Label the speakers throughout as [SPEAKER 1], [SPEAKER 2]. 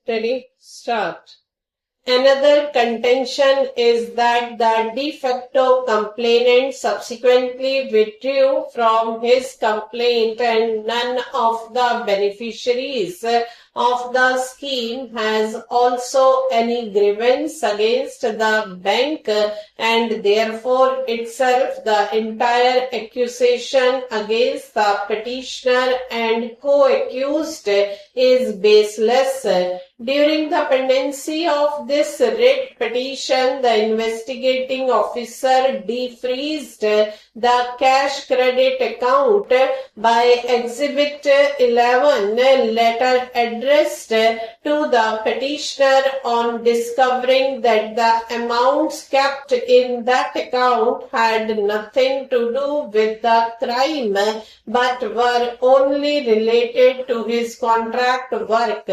[SPEAKER 1] Ready? Start. Another contention is that the de facto complainant subsequently withdrew from his complaint and none of the beneficiaries of the scheme has also any grievance against the bank and therefore itself the entire accusation against the petitioner and co-accused is baseless. During the pendency of this writ petition, the investigating officer defreezed the cash credit account by Exhibit 11, letter addressed to the petitioner on discovering that the amounts kept in that account had nothing to do with the crime but were only related to his contract work.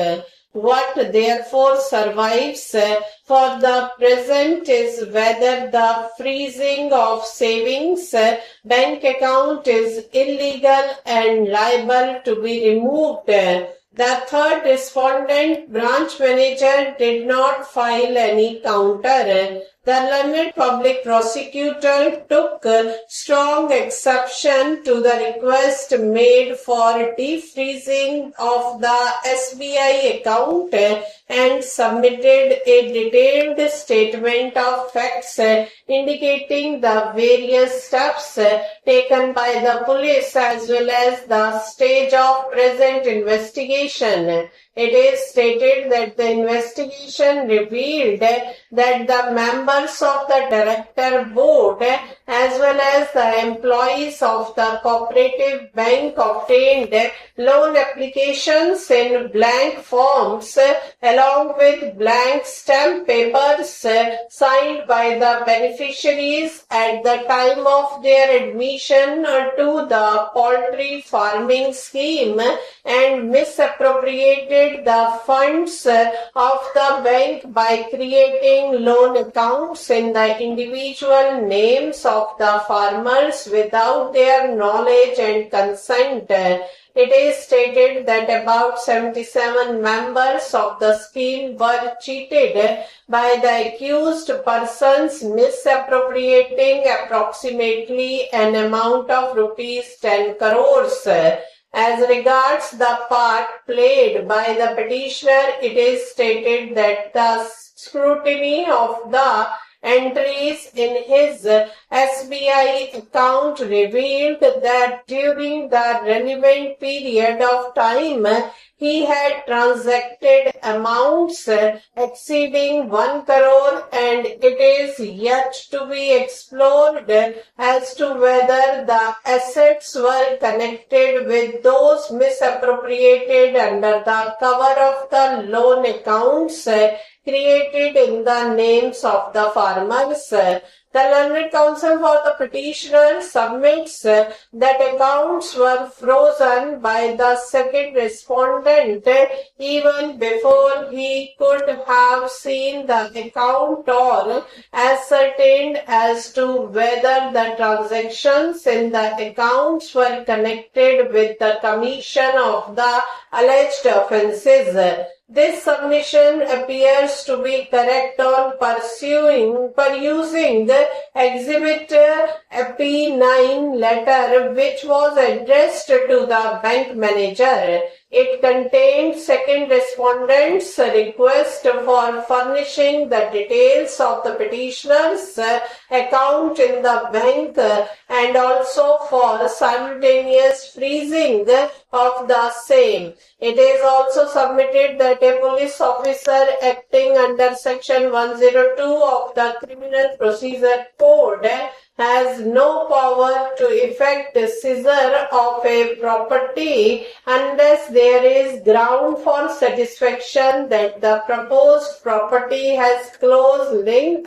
[SPEAKER 1] What therefore survives for the present is whether the freezing of savings bank account is illegal and liable to be removed. The third respondent, branch manager, did not file any counter. The learned public prosecutor took strong exception to the request made for defreezing of the SBI account and submitted a detailed statement of facts indicating the various steps taken by the police as well as the stage of present investigation. It is stated that the investigation revealed that the members of the director board as well as the employees of the cooperative bank obtained loan applications in blank forms along with blank stamp papers signed by the beneficiaries at the time of their admission to the poultry farming scheme and misappropriated the funds of the bank by creating loan accounts in the individual names of the farmers without their knowledge and consent. It is stated that about 77 members of the scheme were cheated by the accused persons, misappropriating approximately an amount of rupees 10 crores. As regards the part played by the petitioner, it is stated that the scrutiny of the entries in his SBI account revealed that during the relevant period of time, he had transacted amounts exceeding 1 crore and it is yet to be explored as to whether the assets were connected with those misappropriated under the cover of the loan accounts created in the names of the farmers. The learned counsel for the petitioner submits that accounts were frozen by the second respondent even before he could have seen the account or ascertained as to whether the transactions in the accounts were connected with the commission of the alleged offences. This submission appears to be correct on perusing the Exhibit P9 letter which was addressed to the bank manager. It contained second respondent's request for furnishing the details of the petitioner's account in the bank and also for simultaneous freezing of the same. It is also submitted that a police officer acting under section 102 of the Criminal Procedure Code has no power to effect the seizure of a property unless there is ground for satisfaction that the proposed property has close link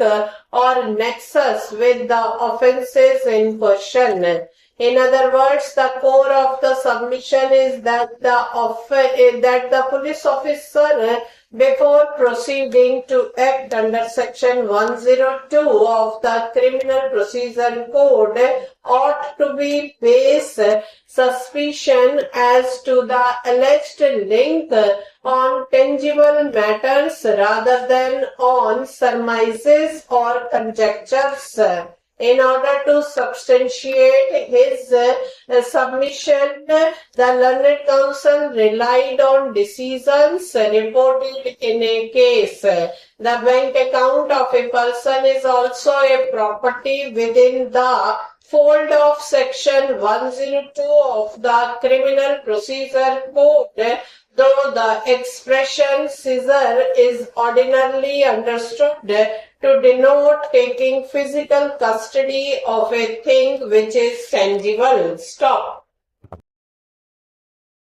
[SPEAKER 1] or nexus with the offences in question. In other words, the core of the submission is that the police officer, before proceeding to act under section 102 of the Criminal Procedure Code, ought to be base suspicion as to the alleged link on tangible matters rather than on surmises or conjectures. In order to substantiate his submission, the learned counsel relied on decisions reported in a case. The bank account of a person is also a property within the fold of section 102 of the Criminal Procedure Code, though the expression seizure is ordinarily understood to denote taking physical custody of a thing which is tangible. Stop.